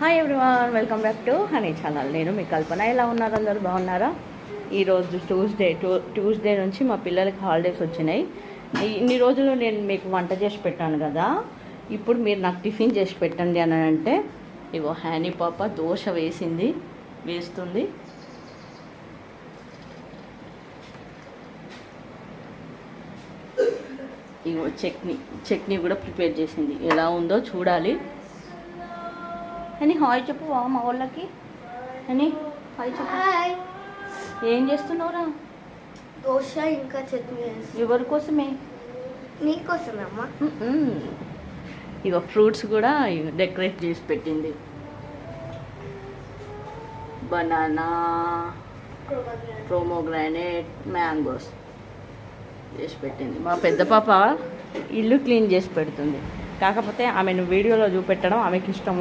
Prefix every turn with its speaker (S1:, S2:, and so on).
S1: Hi everyone, welcome back to honey channel. నేను మీ కల్పన. ఎలా ఉన్నారు? అందరూ బాగున్నారా? ఈరోజు ట్యూస్డే నుంచి మా పిల్లలకి హాలిడేస్ వచ్చినాయి. ఇన్ని రోజులు నేను మీకు వంట చేసి పెట్టాను కదా, ఇప్పుడు మీరు నాకు టిఫిన్ చేసి పెట్టండి అని అంటే, ఇగో హనీ పాప దోశ వేస్తుంది. ఇగో చట్నీ కూడా ప్రిపేర్ చేసింది. ఎలా ఉందో చూడాలి. అని హాయ్ చెప్పు మా వాళ్ళకి. అని హాయ్ చెప్పు. ఏం చేస్తున్నావురా?
S2: దోశ ఇంకా చట్నీ.
S1: ఎవరి కోసమే?
S2: నీకోసమే అమ్మా.
S1: ఇక ఫ్రూట్స్ కూడా డెకరేట్ చేసి పెట్టింది. బనానా, ప్రోమోగ్రానేట్, మ్యాంగోస్ చేసి పెట్టింది. మా పెద్ద పాప ఇల్లు క్లీన్ చేసి పెడుతుంది. కాకపోతే ఆమెను వీడియోలో చూపెట్టడం ఆమెకి ఇష్టం.